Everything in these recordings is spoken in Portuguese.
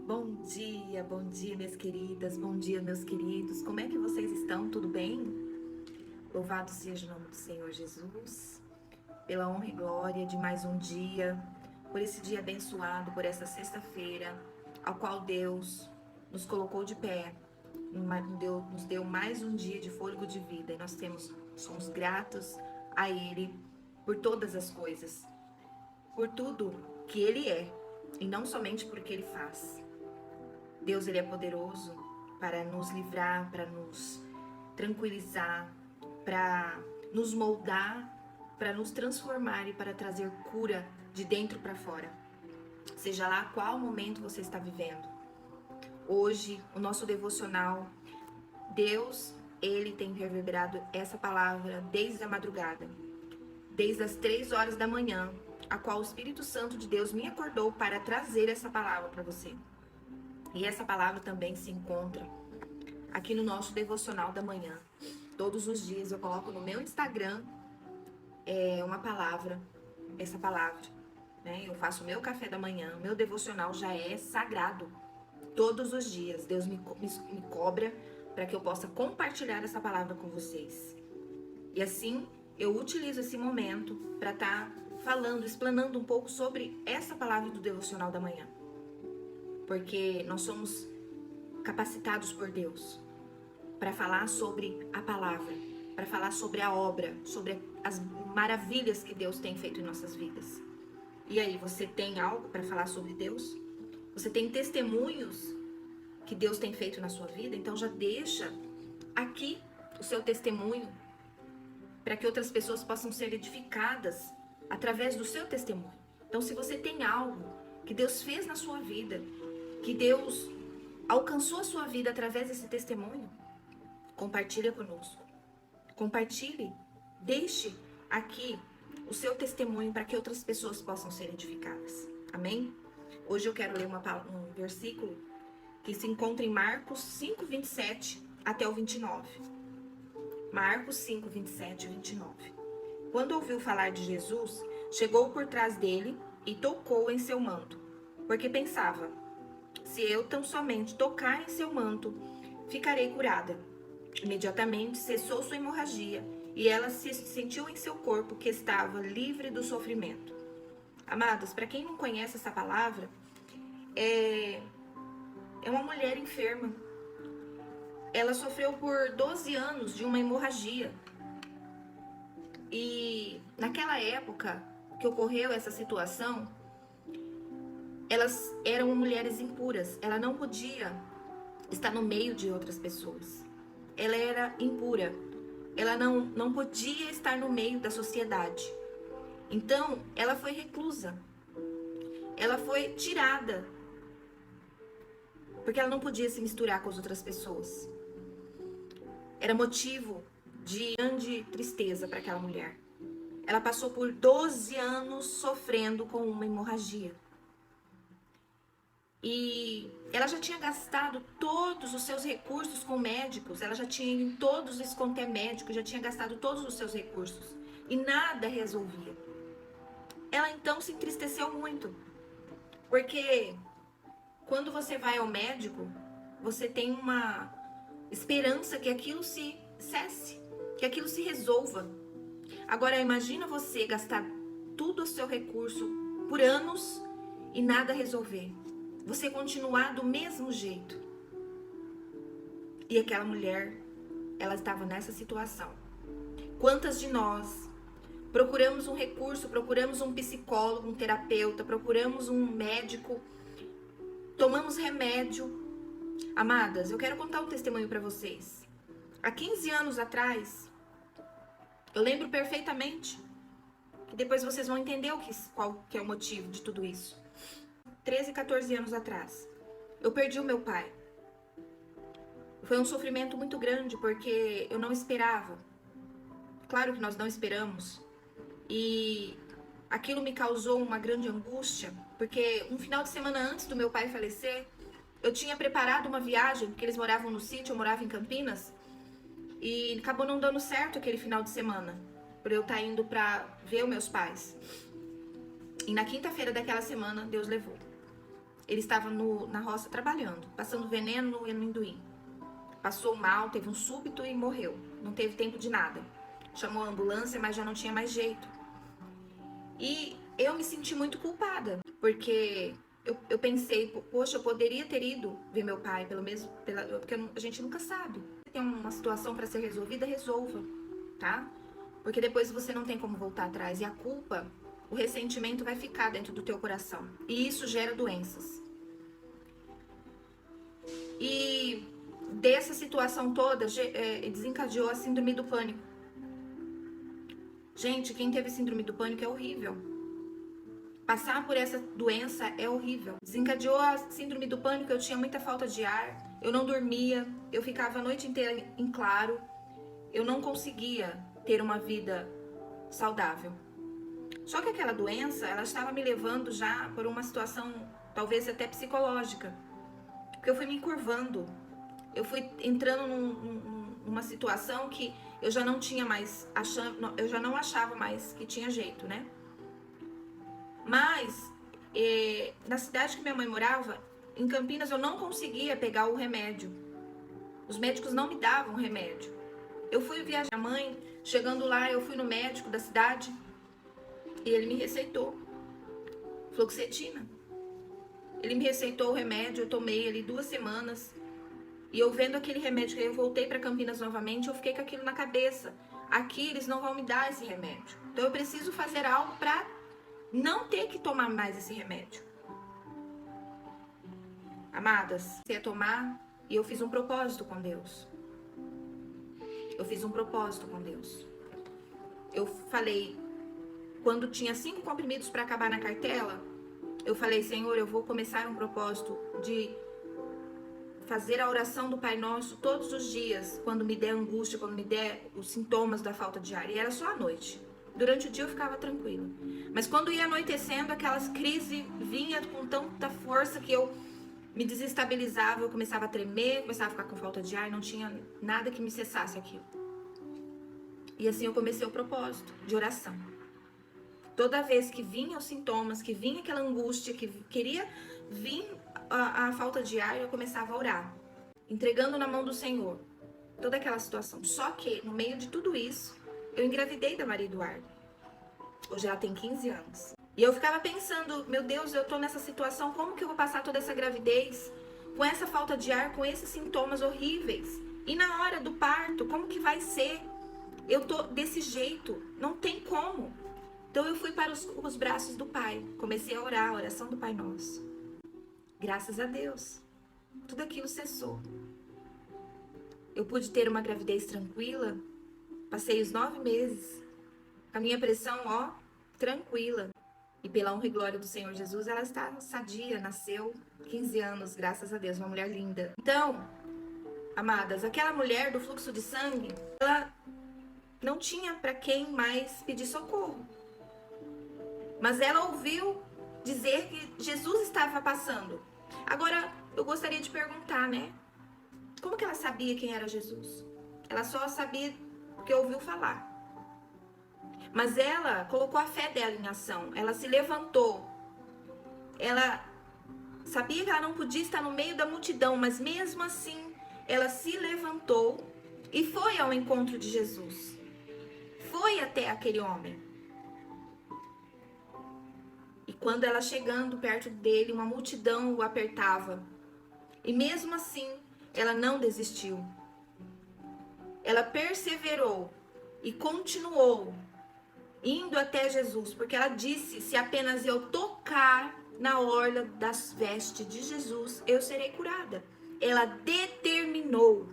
Bom dia, minhas queridas, bom dia, meus queridos. Como é que vocês estão? Tudo bem? Louvado seja o nome do Senhor Jesus, pela honra e glória de mais um dia, por esse dia abençoado, por essa sexta-feira, ao qual Deus nos colocou de pé, nos deu mais um dia de fôlego de vida e somos gratos a Ele por todas as coisas, por tudo que Ele é e não somente por que Ele faz. Deus, ele é poderoso para nos livrar, para nos tranquilizar, para nos moldar, para nos transformar e para trazer cura de dentro para fora. Seja lá qual momento você está vivendo. Hoje, o nosso devocional, Deus, ele tem reverberado essa palavra desde a madrugada, desde as 3 horas da manhã, a qual o Espírito Santo de Deus me acordou para trazer essa palavra para você. E essa palavra também se encontra aqui no nosso devocional da manhã. Todos os dias eu coloco no meu Instagram uma palavra, essa palavra, né? Eu faço o meu café da manhã, meu devocional já é sagrado. Todos os dias Deus me cobra para que eu possa compartilhar essa palavra com vocês. E assim eu utilizo esse momento para estar falando, explanando um pouco sobre essa palavra do devocional da manhã. Porque nós somos capacitados por Deus para falar sobre a palavra, para falar sobre a obra, sobre as maravilhas que Deus tem feito em nossas vidas. E aí, você tem algo para falar sobre Deus? Você tem testemunhos que Deus tem feito na sua vida? Então já deixa aqui o seu testemunho para que outras pessoas possam ser edificadas através do seu testemunho. Então, se você tem algo que Deus fez na sua vida, que Deus alcançou a sua vida através desse testemunho, compartilha conosco. Compartilhe, deixe aqui o seu testemunho para que outras pessoas possam ser edificadas. Amém? Hoje eu quero ler um versículo que se encontra em Marcos 5, 27 até o 29. Marcos 5, 27 e 29. Quando ouviu falar de Jesus, chegou por trás dele e tocou em seu manto, porque pensava: se eu tão somente tocar em seu manto, ficarei curada. Imediatamente cessou sua hemorragia e ela se sentiu em seu corpo que estava livre do sofrimento. Amados, para quem não conhece essa palavra, é uma mulher enferma. Ela sofreu por 12 anos de uma hemorragia. E naquela época que ocorreu essa situação, elas eram mulheres impuras. Ela não podia estar no meio de outras pessoas. Ela era impura. Ela não podia estar no meio da sociedade. Então, ela foi reclusa. Ela foi tirada. Porque ela não podia se misturar com as outras pessoas. Era motivo de grande tristeza para aquela mulher. Ela passou por 12 anos sofrendo com uma hemorragia. E ela já tinha gastado todos os seus recursos com médicos, ela já tinha ido em todos os conté médicos, já tinha gastado todos os seus recursos e nada resolvia. Ela então se entristeceu muito, porque quando você vai ao médico, você tem uma esperança que aquilo se cesse, que aquilo se resolva. Agora imagina você gastar todo o seu recurso por anos e nada resolver. Você continuar do mesmo jeito. E aquela mulher, ela estava nessa situação. Quantas de nós procuramos um recurso, procuramos um psicólogo, um terapeuta, procuramos um médico, tomamos remédio. Amadas, eu quero contar um testemunho para vocês. Há 15 anos atrás, eu lembro perfeitamente, que depois vocês vão entender qual que é o motivo de tudo isso. 13, 14 anos atrás, eu perdi o meu pai. Foi um sofrimento muito grande porque eu não esperava. Claro que nós não esperamos. E aquilo me causou uma grande angústia, porque um final de semana antes do meu pai falecer, eu tinha preparado uma viagem, porque eles moravam no sítio, eu morava em Campinas, e acabou não dando certo aquele final de semana, por eu estar indo para ver os meus pais. E na quinta-feira daquela semana, Deus levou. Ele estava na roça trabalhando, passando veneno no amendoim. Passou mal, teve um súbito e morreu. Não teve tempo de nada. Chamou a ambulância, mas já não tinha mais jeito. E eu me senti muito culpada, porque eu pensei, poxa, eu poderia ter ido ver meu pai, porque a gente nunca sabe. Se tem uma situação para ser resolvida, resolva, tá? Porque depois você não tem como voltar atrás. E a culpa, o ressentimento vai ficar dentro do teu coração. E isso gera doenças. E dessa situação toda, desencadeou a síndrome do pânico. Gente, quem teve síndrome do pânico é horrível. Passar por essa doença é horrível. Desencadeou a síndrome do pânico, eu tinha muita falta de ar, eu não dormia, eu ficava a noite inteira em claro, eu não conseguia ter uma vida saudável. Só que aquela doença, ela estava me levando já por uma situação, talvez até psicológica. Porque eu fui me encurvando, eu fui entrando numa situação que eu já não tinha mais, eu já não achava mais que tinha jeito, né? Mas, na cidade que minha mãe morava, em Campinas, eu não conseguia pegar o remédio. Os médicos não me davam remédio. Eu fui viajar com a minha mãe, chegando lá, eu fui no médico da cidade e ele me receitou fluoxetina. Ele me receitou o remédio, eu tomei ali 2 semanas. E eu vendo aquele remédio, que eu voltei para Campinas novamente, eu fiquei com aquilo na cabeça. Aqui eles não vão me dar esse remédio. Então eu preciso fazer algo para não ter que tomar mais esse remédio. Amadas, você ia tomar, e eu fiz um propósito com Deus. Eu fiz um propósito com Deus. Eu falei, quando tinha 5 comprimidos para acabar na cartela, eu falei, Senhor, eu vou começar um propósito de fazer a oração do Pai Nosso todos os dias, quando me der angústia, quando me der os sintomas da falta de ar. E era só à noite. Durante o dia eu ficava tranquila. Mas quando ia anoitecendo, aquelas crises vinham com tanta força que eu me desestabilizava, eu começava a tremer, começava a ficar com falta de ar, não tinha nada que me cessasse aquilo. E assim eu comecei o propósito de oração. Toda vez que vinham os sintomas, que vinha aquela angústia, que queria vir a falta de ar, eu começava a orar, entregando na mão do Senhor toda aquela situação. Só que, no meio de tudo isso, eu engravidei da Maria Eduarda. Hoje ela tem 15 anos. E eu ficava pensando, meu Deus, eu tô nessa situação, como que eu vou passar toda essa gravidez? Com essa falta de ar, com esses sintomas horríveis. E na hora do parto, como que vai ser? Eu tô desse jeito, não tem como. Então eu fui para os braços do Pai. Comecei a orar, a oração do Pai Nosso. Graças a Deus, tudo aquilo cessou. Eu pude ter uma gravidez tranquila. Passei os 9 meses com a minha pressão, tranquila. E pela honra e glória do Senhor Jesus, ela está sadia, nasceu 15 anos, graças a Deus, uma mulher linda. Então, amadas, aquela mulher do fluxo de sangue, ela não tinha para quem mais pedir socorro. Mas ela ouviu dizer que Jesus estava passando. Agora, eu gostaria de perguntar, né? Como que ela sabia quem era Jesus? Ela só sabia porque ouviu falar. Mas ela colocou a fé dela em ação. Ela se levantou. Ela sabia que ela não podia estar no meio da multidão, mas mesmo assim, ela se levantou e foi ao encontro de Jesus. Foi até aquele homem. E quando ela chegando perto dele, uma multidão o apertava. E mesmo assim, ela não desistiu. Ela perseverou e continuou indo até Jesus, porque ela disse, se apenas eu tocar na orla das vestes de Jesus, eu serei curada. Ela determinou.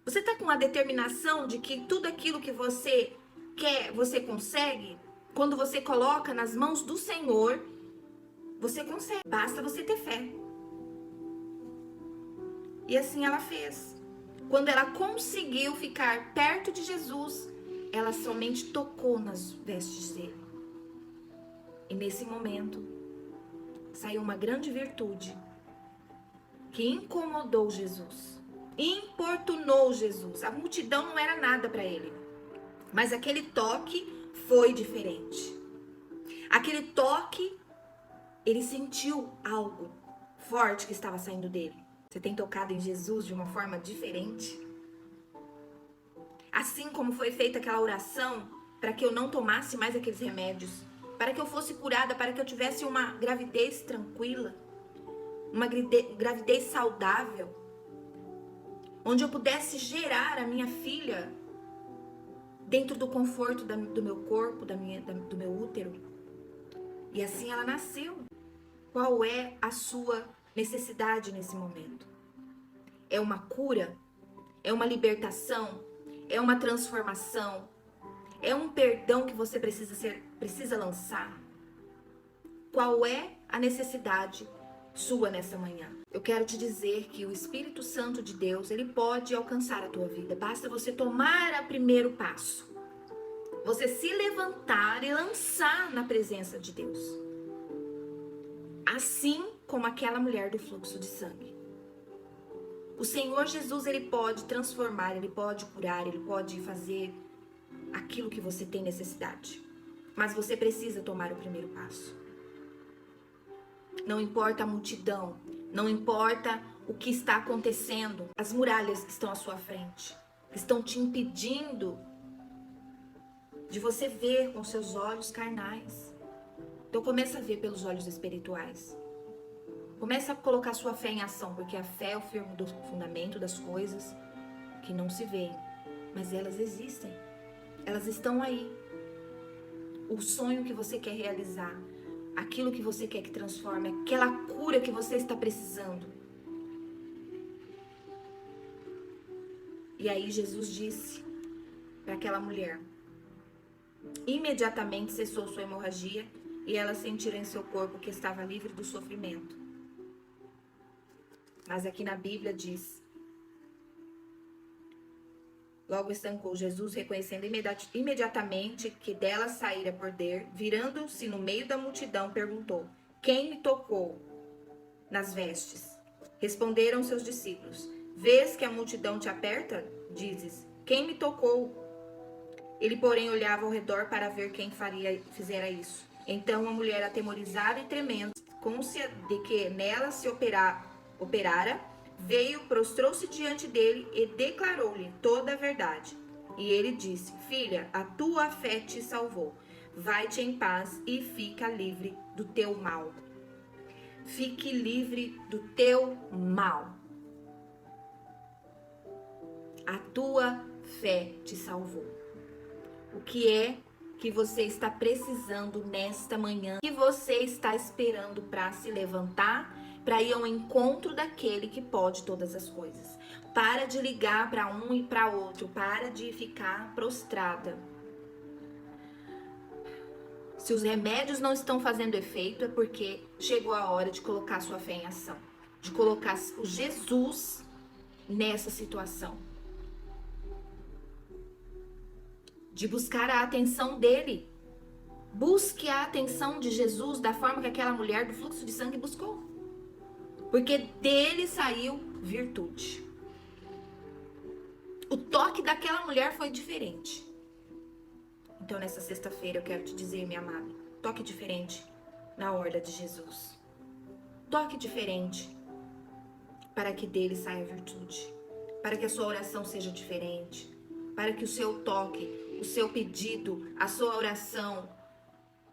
Você está com a determinação de que tudo aquilo que você quer, você consegue? Quando você coloca nas mãos do Senhor, você consegue. Basta você ter fé. E assim ela fez. Quando ela conseguiu ficar perto de Jesus, ela somente tocou nas vestes dele. E nesse momento, saiu uma grande virtude que incomodou Jesus. Importunou Jesus. A multidão não era nada para ele. Mas aquele toque foi diferente. Aquele toque Ele sentiu algo forte que estava saindo dele. Você tem tocado em Jesus de uma forma diferente? Assim como foi feita aquela oração para que eu não tomasse mais aqueles remédios, para que eu fosse curada, para que eu tivesse uma gravidez tranquila, uma gravidez saudável, onde eu pudesse gerar a minha filha dentro do conforto do meu corpo, do meu útero. E assim ela nasceu. Qual é a sua necessidade nesse momento? É uma cura? É uma libertação? É uma transformação? É um perdão que você precisa lançar? Qual é a necessidade sua nessa manhã? Eu quero te dizer que o Espírito Santo de Deus, ele pode alcançar a tua vida. Basta você tomar o primeiro passo. Você se levantar e lançar na presença de Deus. Assim como aquela mulher do fluxo de sangue. O Senhor Jesus, ele pode transformar, ele pode curar, ele pode fazer aquilo que você tem necessidade. Mas você precisa tomar o primeiro passo. Não importa a multidão, não importa o que está acontecendo, as muralhas que estão à sua frente, que estão te impedindo de você ver com seus olhos carnais. Então começa a ver pelos olhos espirituais. Começa a colocar sua fé em ação, porque a fé é o firme do fundamento das coisas que não se veem, mas elas existem. Elas estão aí. O sonho que você quer realizar, aquilo que você quer que transforme, aquela cura que você está precisando. E aí Jesus disse para aquela mulher: imediatamente cessou sua hemorragia e ela sentiu em seu corpo que estava livre do sofrimento. Mas aqui na Bíblia diz: logo estancou Jesus, reconhecendo imediatamente que dela saíra poder, virando-se no meio da multidão, perguntou: quem me tocou nas vestes? Responderam seus discípulos: vês que a multidão te aperta? Dizes: quem me tocou? Ele, porém, olhava ao redor para ver quem fizera isso. Então a mulher, atemorizada e tremendo, consciente de que nela se operara, veio, prostrou-se diante dele e declarou-lhe toda a verdade. E ele disse: filha, a tua fé te salvou. Vai-te em paz e fica livre do teu mal. Fique livre do teu mal. A tua fé te salvou. O que é que você está precisando nesta manhã? O que você está esperando para se levantar, para ir ao encontro daquele que pode todas as coisas? Para de ligar para um e para outro, para de ficar prostrada. Se os remédios não estão fazendo efeito, é porque chegou a hora de colocar sua fé em ação, de colocar o Jesus nessa situação, de buscar a atenção dele. Busque a atenção de Jesus da forma que aquela mulher do fluxo de sangue buscou. Porque dele saiu virtude. O toque daquela mulher foi diferente. Então nessa sexta-feira eu quero te dizer, minha amada, toque diferente na orla de Jesus. Toque diferente para que dele saia virtude. Para que a sua oração seja diferente. Para que o seu toque, o seu pedido, a sua oração,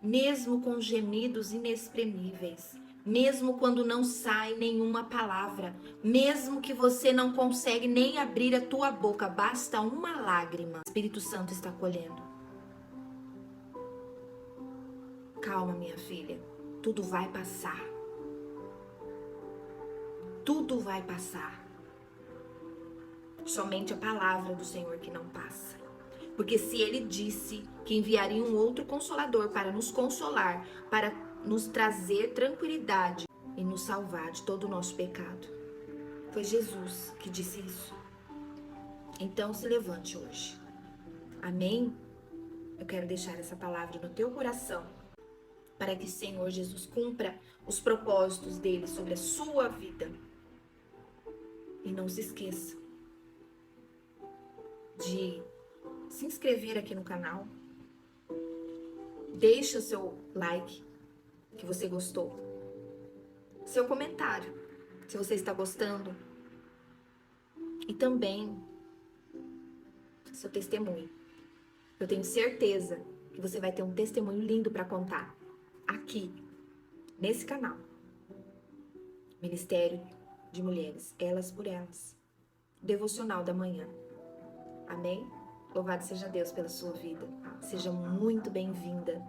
mesmo com gemidos inexprimíveis, mesmo quando não sai nenhuma palavra, mesmo que você não consegue nem abrir a tua boca, basta uma lágrima, o Espírito Santo está colhendo. Calma, minha filha, tudo vai passar. Tudo vai passar. Somente a palavra do Senhor que não passa. Porque se ele disse que enviaria um outro consolador para nos consolar, para nos trazer tranquilidade e nos salvar de todo o nosso pecado. Foi Jesus que disse isso. Então se levante hoje. Amém? Eu quero deixar essa palavra no teu coração, para que o Senhor Jesus cumpra os propósitos dele sobre a sua vida. E não se esqueça de se inscrever aqui no canal. Deixa o seu like, que você gostou. seu comentário, se você está gostando, e também seu testemunho. Eu tenho certeza que você vai ter um testemunho lindo para contar aqui, nesse canal. Ministério de Mulheres, Elas por Elas. Devocional da manhã. Amém? Louvado seja Deus pela sua vida. Seja muito bem-vinda.